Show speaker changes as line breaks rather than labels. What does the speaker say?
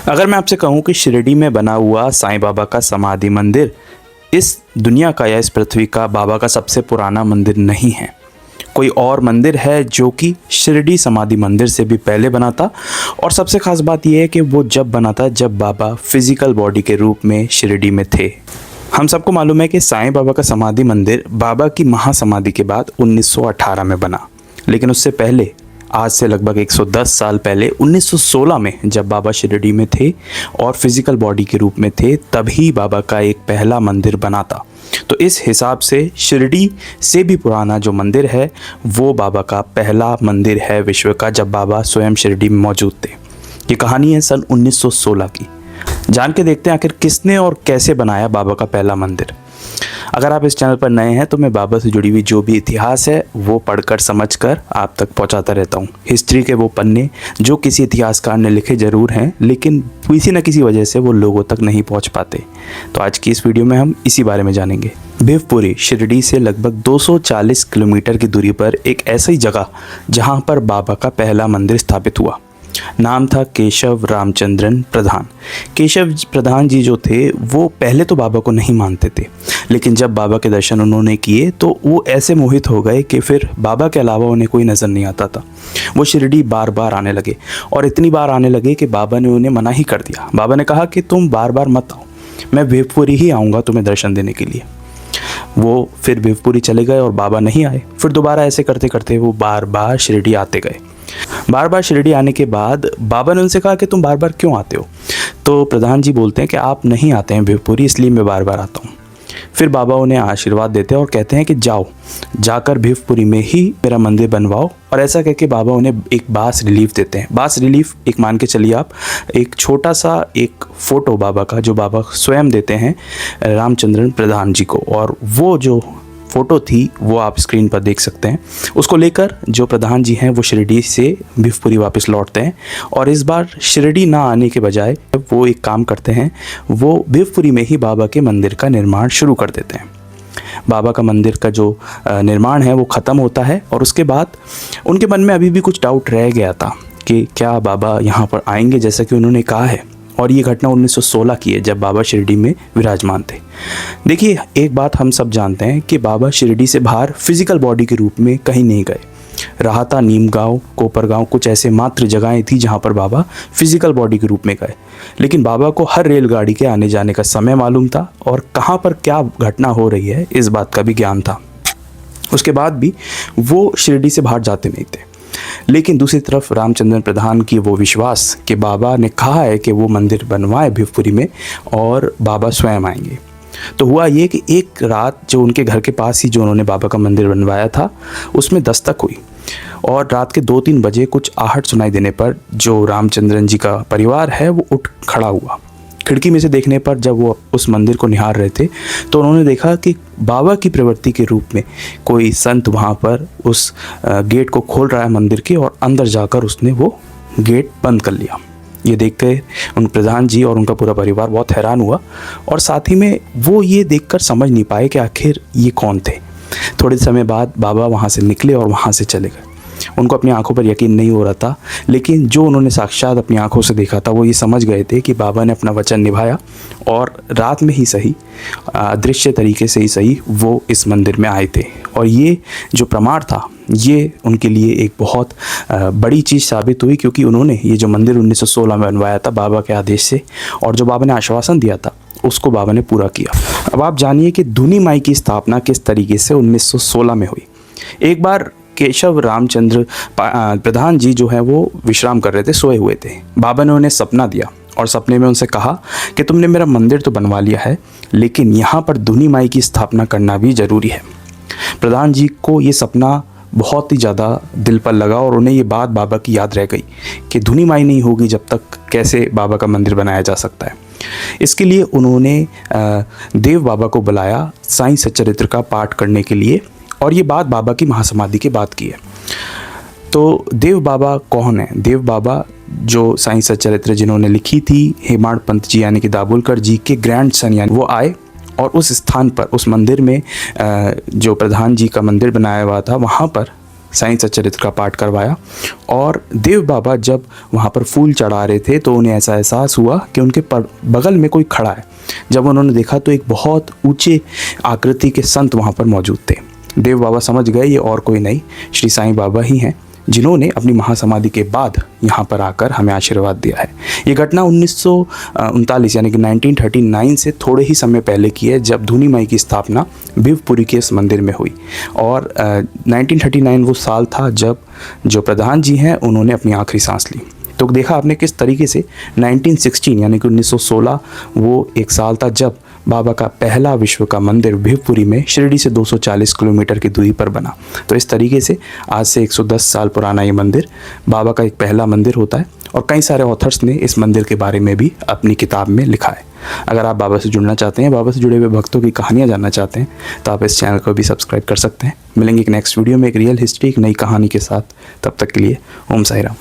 अगर मैं आपसे कहूँ कि शिरडी में बना हुआ साईं बाबा का समाधि मंदिर इस दुनिया का या इस पृथ्वी का बाबा का सबसे पुराना मंदिर नहीं है, कोई और मंदिर है जो कि शिरडी समाधि मंदिर से भी पहले बना था। और सबसे ख़ास बात यह है कि वो जब बना था जब बाबा फिज़िकल बॉडी के रूप में शिरडी में थे। हम सबको मालूम है कि साईं बाबा का समाधि मंदिर बाबा की महासमाधि के बाद 1918 में बना, लेकिन उससे पहले आज से लगभग 110 साल पहले 1916 में जब बाबा शिरडी में थे और फिज़िकल बॉडी के रूप में थे, तभी बाबा का एक पहला मंदिर बना था। तो इस हिसाब से शिरडी से भी पुराना जो मंदिर है वो बाबा का पहला मंदिर है विश्व का, जब बाबा स्वयं शिरडी में मौजूद थे। ये कहानी है सन 1916 की। जान के देखते हैं आखिर किसने और कैसे बनाया बाबा का पहला मंदिर। अगर आप इस चैनल पर नए हैं तो मैं बाबा से जुड़ी हुई जो भी इतिहास है वो पढ़कर समझकर आप तक पहुंचाता रहता हूं। हिस्ट्री के वो पन्ने जो किसी इतिहासकार ने लिखे ज़रूर हैं, लेकिन किसी न किसी वजह से वो लोगों तक नहीं पहुंच पाते। तो आज की इस वीडियो में हम इसी बारे में जानेंगे। भिवपुरी शिरडी से लगभग 240 किलोमीटर की दूरी पर एक ऐसी जगह जहाँ पर बाबा का पहला मंदिर स्थापित हुआ। नाम था केशव रामचंद्रन प्रधान। केशव प्रधान जी जो थे वो पहले तो बाबा को नहीं मानते थे, लेकिन जब बाबा के दर्शन उन्होंने किए तो वो ऐसे मोहित हो गए कि फिर बाबा के अलावा उन्हें कोई नज़र नहीं आता था। वो शिरडी बार बार आने लगे और इतनी बार आने लगे कि बाबा ने उन्हें मना ही कर दिया। बाबा ने कहा कि तुम बार बार मत आओ, मैं भिवपुरी ही आऊँगा तुम्हें दर्शन देने के लिए। वो फिर भिवपुरी चले गए और बाबा नहीं आए। फिर दोबारा ऐसे करते करते वो बार बार शिरडी आते गए। बार बार शिरडी आने के बाद बाबा ने उनसे कहा कि तुम बार बार क्यों आते हो। तो प्रधान जी बोलते हैं कि आप नहीं आते हैं भिवपुरी, इसलिए मैं बार बार आता हूँ। फिर बाबा उन्हें आशीर्वाद देते हैं और कहते हैं कि जाओ, जाकर भिवपुरी में ही मेरा मंदिर बनवाओ। और ऐसा कह के बाबा उन्हें एक बास रिलीफ देते हैं। बास रिलीफ एक मान के चलिए आप, एक छोटा सा एक फ़ोटो बाबा का जो बाबा स्वयं देते हैं रामचंद्रन प्रधान जी को, और वो जो फ़ोटो थी वो आप स्क्रीन पर देख सकते हैं। उसको लेकर जो प्रधान जी हैं वो शिरडी से भिवपुरी वापस लौटते हैं और इस बार शिरडी ना आने के बजाय वो एक काम करते हैं, वो भिवपुरी में ही बाबा के मंदिर का निर्माण शुरू कर देते हैं। बाबा का मंदिर का जो निर्माण है वो ख़त्म होता है और उसके बाद उनके मन में अभी भी कुछ डाउट रह गया था कि क्या बाबा यहाँ पर आएंगे जैसा कि उन्होंने कहा है। और ये घटना 1916 की है जब बाबा शिरडी में विराजमान थे। देखिए, एक बात हम सब जानते हैं कि बाबा शिरडी से बाहर फिज़िकल बॉडी के रूप में कहीं नहीं गए। राहता, नीमगांव, कोपरगांव कुछ ऐसे मात्र जगहें थी जहां पर बाबा फिज़िकल बॉडी के रूप में गए, लेकिन बाबा को हर रेलगाड़ी के आने जाने का समय मालूम था और कहां पर क्या घटना हो रही है इस बात का भी ज्ञान था। उसके बाद भी वो शिरडी से बाहर जाते नहीं थे। लेकिन दूसरी तरफ रामचंद्रन प्रधान की वो विश्वास कि बाबा ने कहा है कि वो मंदिर बनवाए भिवपुरी में और बाबा स्वयं आएंगे। तो हुआ ये कि एक रात जो उनके घर के पास ही जो उन्होंने बाबा का मंदिर बनवाया था उसमें दस्तक हुई और रात के 2-3 बजे कुछ आहट सुनाई देने पर जो रामचंद्रन जी का परिवार है वो उठ खड़ा हुआ। खिड़की में से देखने पर जब वो उस मंदिर को निहार रहे थे तो उन्होंने देखा कि बाबा की प्रवृत्ति के रूप में कोई संत वहाँ पर उस गेट को खोल रहा है मंदिर के, और अंदर जाकर उसने वो गेट बंद कर लिया। ये देखकर उन प्रधान जी और उनका पूरा परिवार बहुत हैरान हुआ और साथ ही में वो ये देखकर समझ नहीं पाए कि आखिर ये कौन थे। थोड़े समय बाद बाबा वहाँ से निकले और वहाँ से चले गए। उनको अपनी आंखों पर यकीन नहीं हो रहा था, लेकिन जो उन्होंने साक्षात अपनी आंखों से देखा था वो ये समझ गए थे कि बाबा ने अपना वचन निभाया और रात में ही सही, अदृश्य तरीके से ही सही, वो इस मंदिर में आए थे। और ये जो प्रमाण था ये उनके लिए एक बहुत बड़ी चीज़ साबित हुई, क्योंकि उन्होंने ये जो मंदिर 1916 में बनवाया था बाबा के आदेश से, और जो बाबा ने आश्वासन दिया था उसको बाबा ने पूरा किया। अब आप जानिए कि धुनी माई की स्थापना किस तरीके से 1916 में हुई। एक बार केशव रामचंद्र प्रधान जी जो है वो विश्राम कर रहे थे, सोए हुए थे। बाबा ने उन्हें सपना दिया और सपने में उनसे कहा कि तुमने मेरा मंदिर तो बनवा लिया है, लेकिन यहाँ पर धुनी माई की स्थापना करना भी ज़रूरी है। प्रधान जी को ये सपना बहुत ही ज़्यादा दिल पर लगा और उन्हें ये बात बाबा की याद रह गई कि धुनी माई नहीं होगी जब तक कैसे बाबा का मंदिर बनाया जा सकता है। इसके लिए उन्होंने देव बाबा को बुलाया साईं सच्चरित्र का पाठ करने के लिए, और ये बात बाबा की महासमाधि के बाद की है। तो देव बाबा कौन है? देव बाबा जो साईं सच्चरित्र जिन्होंने लिखी थी, हेमाड़ पंत जी यानी कि दाभोलकर जी के ग्रैंडसन यानी वो आए और उस स्थान पर, उस मंदिर में जो प्रधान जी का मंदिर बनाया हुआ था वहाँ पर साईं सच्चरित्र का पाठ करवाया। और देव बाबा जब वहाँ पर फूल चढ़ा रहे थे तो उन्हें ऐसा एहसास हुआ कि उनके बगल में कोई खड़ा है। जब उन्होंने देखा तो एक बहुत ऊंचे आकृति के संत वहाँ पर मौजूद थे। देव बाबा समझ गए ये और कोई नहीं, श्री साईं बाबा ही हैं, जिन्होंने अपनी महासमाधि के बाद यहाँ पर आकर हमें आशीर्वाद दिया है। ये घटना 1939 यानी कि 1939 से थोड़े ही समय पहले की है, जब धूनी माई की स्थापना भिवपुरी के इस मंदिर में हुई। और 1939 वो साल था जब जो प्रधान जी हैं उन्होंने अपनी आखिरी सांस ली। तो देखा आपने किस तरीके से 1916 यानी कि 1916 वो एक साल था जब बाबा का पहला विश्व का मंदिर भिवपुरी में शिरडी से 240 किलोमीटर की दूरी पर बना। तो इस तरीके से आज से 110 साल पुराना ये मंदिर बाबा का एक पहला मंदिर होता है। और कई सारे ऑथर्स ने इस मंदिर के बारे में भी अपनी किताब में लिखा है। अगर आप बाबा से जुड़ना चाहते हैं, बाबा से जुड़े हुए भक्तों की कहानियाँ जानना चाहते हैं, तो आप इस चैनल को भी सब्सक्राइब कर सकते हैं। मिलेंगे एक नेक्स्ट वीडियो में एक रियल हिस्ट्री, एक नई कहानी के साथ। तब तक के लिए ओम साई राम।